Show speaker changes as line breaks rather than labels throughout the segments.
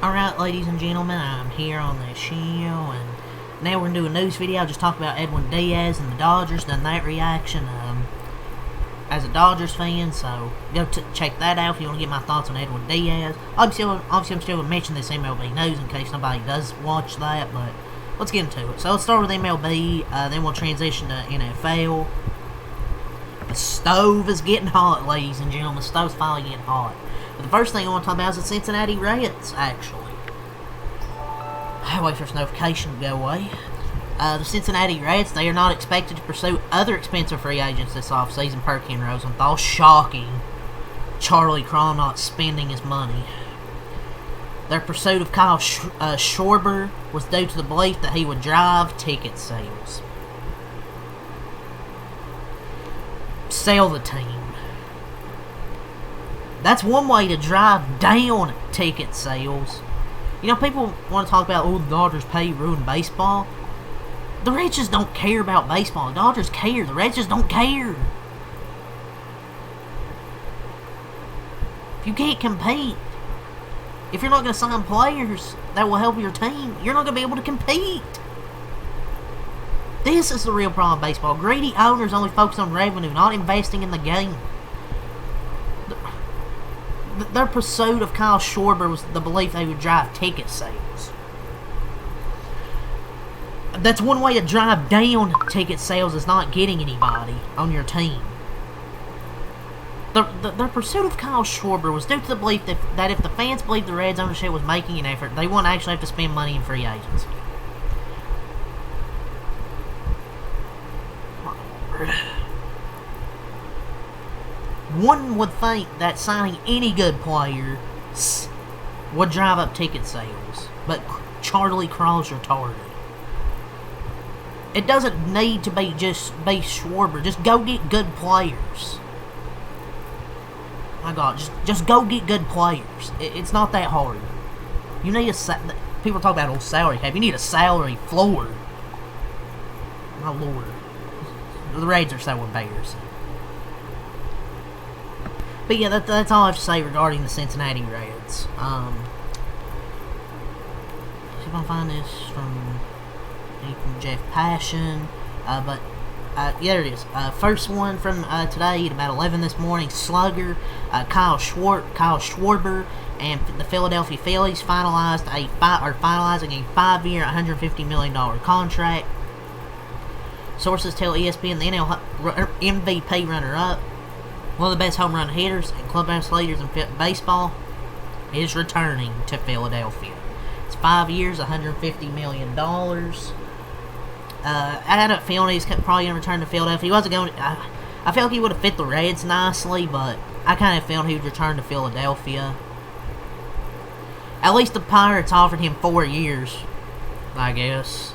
Alright, ladies and gentlemen, I'm here on this show, and now we're going to do a news video. I'll just talk about Edwin Diaz and the Dodgers, done that reaction as a Dodgers fan, so go check that out if you want to get my thoughts on Edwin Diaz. Obviously, I'm still going to mention this MLB news in case nobody does watch that, but let's get into it. So let's start with MLB, then we'll transition to NFL. The stove is getting hot, ladies and gentlemen. The stove's finally getting hot. But the first thing I want to talk about is the Cincinnati Reds, actually. I'll wait for this notification to go away. The Cincinnati Reds, they are not expected to pursue other expensive free agents this offseason per Ken Rosenthal. Shocking. Charlie Crown not spending his money. Their pursuit of Kyle Schwarber was due to the belief that he would drive ticket sales. Sell the team. That's one way to drive down ticket sales. You know, people want to talk about, oh, the Dodgers pay ruin baseball. The Reds just don't care about baseball. The Dodgers care. The Reds just don't care. If you can't compete, if you're not going to sign players that will help your team, you're not going to be able to compete. This is the real problem with baseball. Greedy owners only focus on revenue, not investing in the game. Their pursuit of Kyle Schwarber was the belief they would drive ticket sales. That's one way to drive down ticket sales, is not getting anybody on your team. Their pursuit of Kyle Schwarber was due to the belief that if the fans believed the Reds ownership was making an effort, they wouldn't actually have to spend money in free agency. One would think that signing any good player would drive up ticket sales, but Charlie Crow's retarded. It doesn't need to be just Schwarber. Just go get good players. My God, just go get good players. It's not that hard. You need people talk about old salary cap. You need a salary floor. My Lord, the Reds are so embarrassing. But yeah, that's all I have to say regarding the Cincinnati Reds. See if I can find this from Jeff Passion. Yeah, there it is. First one from today at about 11 this morning. Slugger, Kyle Schwarber, and the Philadelphia Phillies finalizing a 5-year, $150 million contract. Sources tell ESPN the NL MVP runner-up, one of the best home run hitters and clubhouse leaders in baseball, is returning to Philadelphia. It's 5 years, $150 million. I had a feeling he's probably going to return to Philadelphia. He wasn't going to, I felt like he would have fit the Reds nicely, but I kind of felt he would return to Philadelphia. At least the Pirates offered him 4 years, I guess.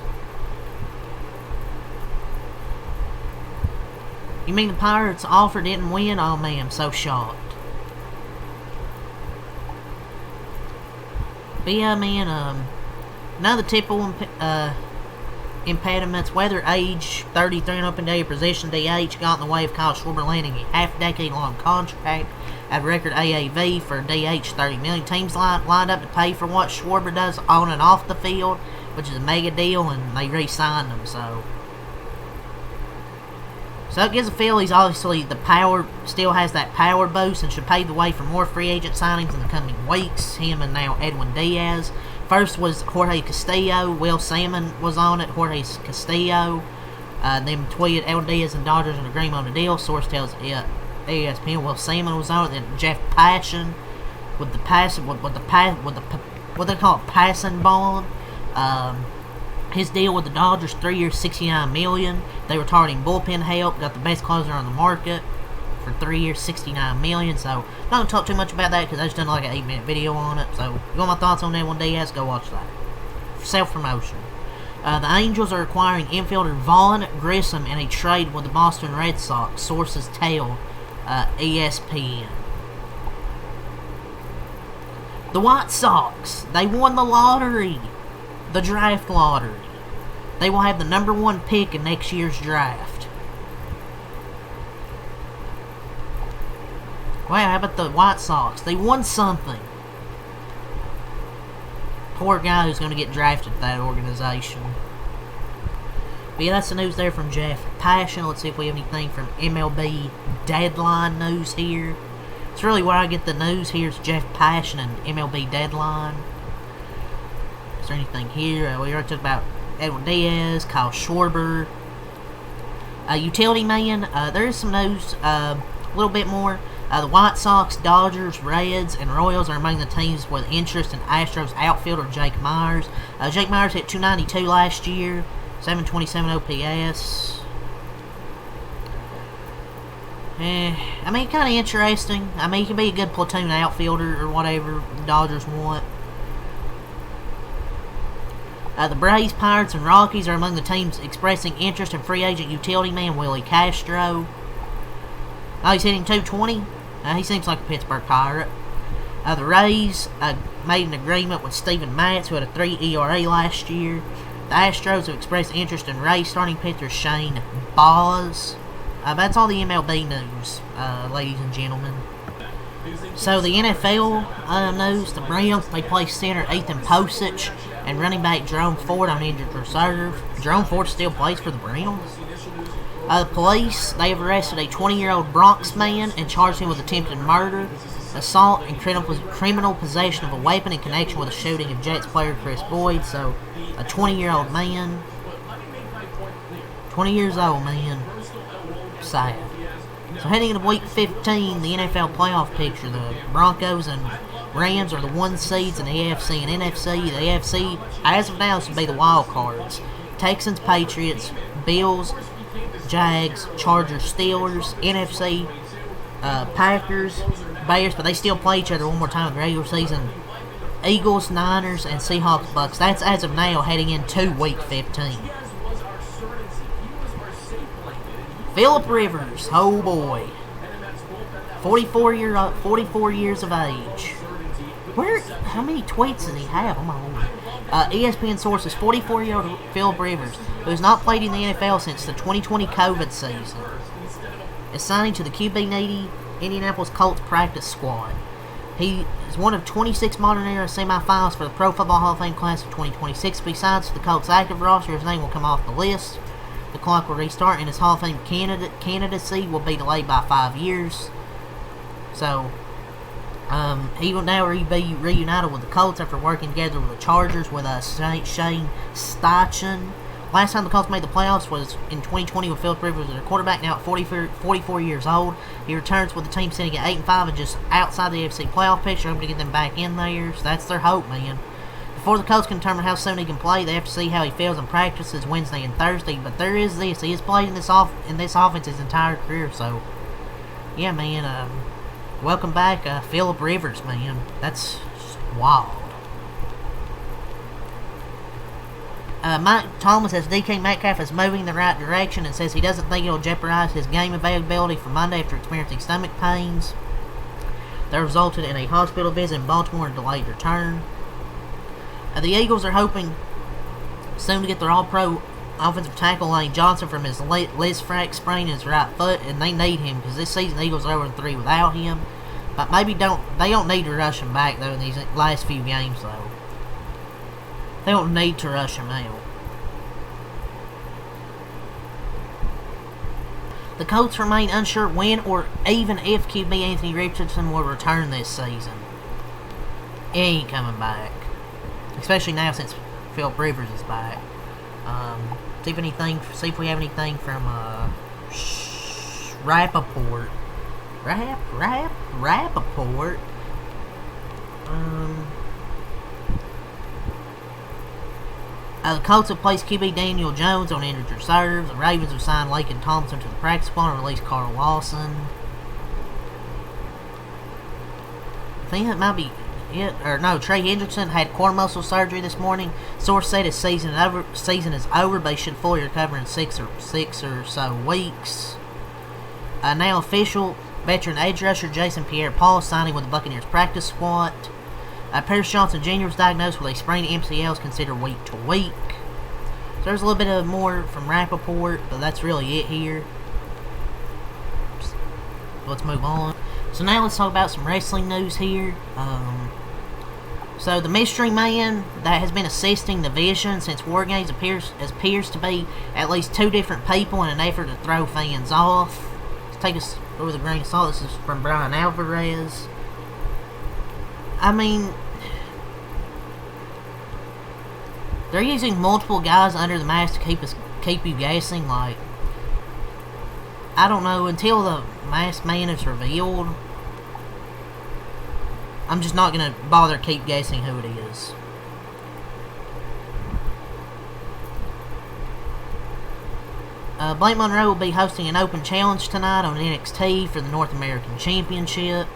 You mean the Pirates offer didn't win? Oh man, I'm so shocked. But yeah, man, none of the typical impediments, whether age, 33 and up and down your position, DH, got in the way of Kyle Schwarber landing a half-decade-long contract at record AAV for DH $30 million. Teams lined up to pay for what Schwarber does on and off the field, which is a mega deal, and they re-signed him, so it gives the Phillies, obviously, the power, still has that power boost and should pave the way for more free agent signings in the coming weeks. Him and now Edwin Diaz. First was Jorge Castillo. Will Salmon was on it. Jorge Castillo. Then tweeted Edwin Diaz and Dodgers in agreement on the deal. Source tells ESPN Will Salmon was on it. Then Jeff Passion with the what they call it, passing bond. His deal with the Dodgers, 3 years, $69 million. They were targeting bullpen help. Got the best closer on the market for 3 years, $69 million. So, not going to talk too much about that because I just done like an 8-minute video on it. So, if you want my thoughts on Edwin Diaz, go watch that. Self-promotion. The Angels are acquiring infielder Vaughn Grissom in a trade with the Boston Red Sox. Sources tell ESPN. The White Sox, they won the lottery. The draft lottery. They will have the #1 pick in next year's draft. Wow, how about the White Sox? They won something. Poor guy who's going to get drafted to that organization. But yeah, that's the news there from Jeff Passan. Let's see if we have anything from MLB Deadline news here. It's really where I get the news. Here's Jeff Passan and MLB Deadline. Is there anything here? We already talked about Edwin Diaz, Kyle Schwarber. Utility man, there is some news, a little bit more. The White Sox, Dodgers, Reds, and Royals are among the teams with interest in Astros outfielder Jake Myers. Jake Myers hit .292 last year, 727 OPS. I mean, kind of interesting. I mean, he can be a good platoon outfielder or whatever the Dodgers want. The Braves, Pirates, and Rockies are among the teams expressing interest in free agent utility man Willie Castro. Oh, he's hitting .220. He seems like a Pittsburgh Pirate. The Rays made an agreement with Steven Matz, who had a 3 ERA last year. The Astros have expressed interest in Rays starting pitcher Shane Baz. That's all the MLB news, ladies and gentlemen. So the NFL news, the Browns, they play center Ethan Posich and running back Jerome Ford on injured reserve. Jerome Ford still plays for the Browns. The police, they have arrested a 20-year-old Bronx man and charged him with attempted murder, assault, and criminal possession of a weapon in connection with the shooting of Jets player Chris Boyd. So, a 20-year-old man. 20 years old, man. Sad. So heading into week 15, the NFL playoff picture, the Broncos and Rams are the 1 seeds in the AFC and NFC. The AFC, as of now, should be the wild cards. Texans, Patriots, Bills, Jags, Chargers, Steelers. NFC, Packers, Bears, but they still play each other one more time in the regular season. Eagles, Niners, and Seahawks, Bucks. That's as of now heading into week 15. Phillip Rivers, oh boy, 44 years of age. How many tweets does he have? Oh my lord. ESPN sources, 44-year-old Phillip Rivers, who has not played in the NFL since the 2020 COVID season, is signed to the QB-needy Indianapolis Colts practice squad. He is one of 26 modern-era semifinals for the Pro Football Hall of Fame class of 2026. If he signs to the Colts active roster, his name will come off the list. The clock will restart, and his Hall of Fame candidacy will be delayed by 5 years. So, he will now be reunited with the Colts after working together with the Chargers with Shane Steichen. Last time the Colts made the playoffs was in 2020 with Phillip Rivers as their quarterback, now at 44 years old. He returns with the team sitting at 8-5 and just outside the AFC playoff picture, hoping to get them back in there. So that's their hope, man. Before the Colts can determine how soon he can play, they have to see how he feels in practices Wednesday and Thursday. But there is this: he has played in this offense his entire career. So, yeah, man. Welcome back, Phillip Rivers, man. That's just wild. Mike Thomas says DK Metcalf is moving in the right direction and says he doesn't think it will jeopardize his game availability for Monday after experiencing stomach pains that resulted in a hospital visit in Baltimore and delayed return. The Eagles are hoping soon to get their All-Pro offensive tackle Lane Johnson from his Lisfranc sprain in his right foot, and they need him because this season the Eagles are 0-3 without him. But they don't need to rush him back though in these last few games though. They don't need to rush him out. The Colts remain unsure when or even if QB Anthony Richardson will return this season. He ain't coming back. Especially now since Phillip Rivers is back. See if we have anything from Rappaport. Rappaport. The Colts have placed QB Daniel Jones on injured reserve. The Ravens have signed Laken Thompson to the practice squad and released Carl Lawson. I think that might be it. Or no, Trey Hendrickson had core muscle surgery this morning. Source said his season is over, but he should fully recover in six or so weeks. Now official, veteran edge rusher Jason Pierre-Paul signing with the Buccaneers practice squad. Paris Johnson Jr. was diagnosed with a sprained MCL, is considered week to week. So there's a little bit of more from Rappaport, but that's really it here. Let's move on. So now let's talk about some wrestling news here. So the mystery man that has been assisting the Vision since War Games appears to be at least 2 different people in an effort to throw fans off. Let's take us over the grain of salt. This is from Brian Alvarez. I mean, they're using multiple guys under the mask to keep you guessing. Like, I don't know, until the masked man is revealed, I'm just not going to bother keep guessing who it is. Blake Monroe will be hosting an open challenge tonight on NXT for the North American Championship.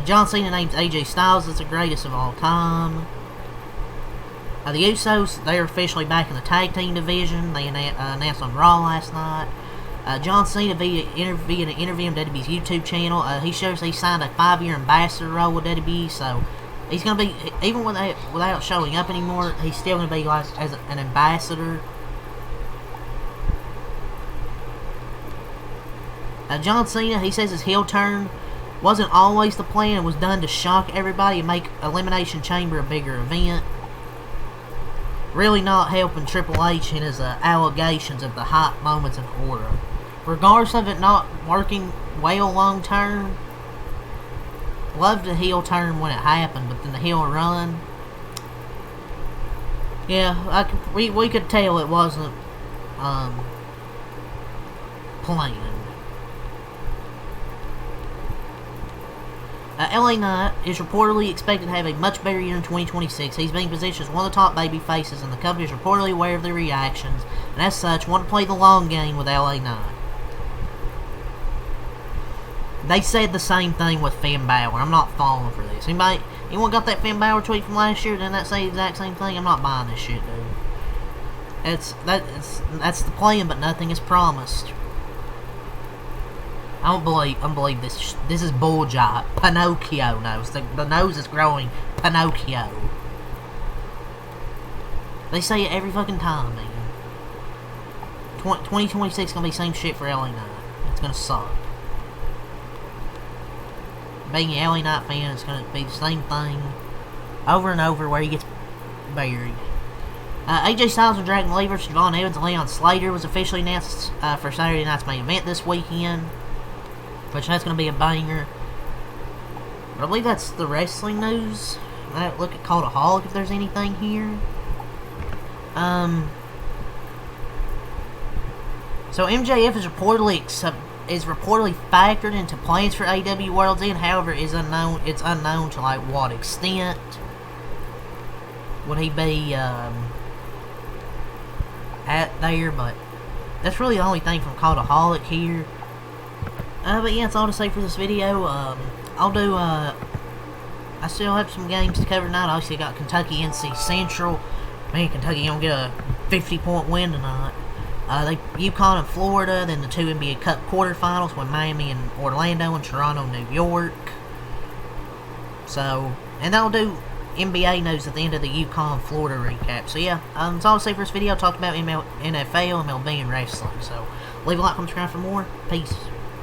John Cena names AJ Styles as the greatest of all time. The Usos, they're officially back in the tag team division. They announced on Raw last night. John Cena, via an interview on WWE's YouTube channel, he shows he signed a 5-year ambassador role with WWE, so he's going to be, even without showing up anymore, he's still going to be like as an ambassador. John Cena, he says his heel turn wasn't always the plan. It was done to shock everybody and make Elimination Chamber a bigger event. Really not helping Triple H in his allegations of the hot moments in order. Regardless of it not working well long term, loved the heel turn when it happened, but then the heel run, yeah, we could tell it wasn't planned. LA Knight is reportedly expected to have a much better year in 2026. He's being positioned as one of the top baby faces, and the company is reportedly aware of their reactions, and as such, want to play the long game with LA Knight. They said the same thing with Finn Balor. I'm not falling for this. Anyone got that Finn Balor tweet from last year? Didn't that say the exact same thing? I'm not buying this shit, dude. That's the plan, but nothing is promised. I don't believe this. This is bullshit. Pinocchio nose. The nose is growing. Pinocchio. They say it every fucking time, man. 2026 is gonna be the same shit for LA Knight. It's gonna suck. Being an LA Knight fan is gonna be the same thing over and over where he gets buried. AJ Styles and Dragon Lee vs. Javon Evans and Leon Slater was officially announced for Saturday night's main event this weekend, which that's going to be a banger. But I believe that's the wrestling news. I look at Cultaholic if there's anything here. So MJF is reportedly factored into plans for AEW World's End. However, it's unknown to like what extent. Would he be at there? But that's really the only thing from Cultaholic here. But yeah, that's all to say for this video. I'll do, I still have some games to cover tonight. Obviously, I got Kentucky NC Central. Man, Kentucky gonna get a 50-point win tonight. UConn and Florida, then the 2 NBA Cup quarterfinals with Miami and Orlando and Toronto, New York. So, and I'll do NBA news at the end of the UConn Florida recap. So yeah, that's all to say for this video. I talked about NFL, MLB, and wrestling. So, leave a like, comment, subscribe for more. Peace.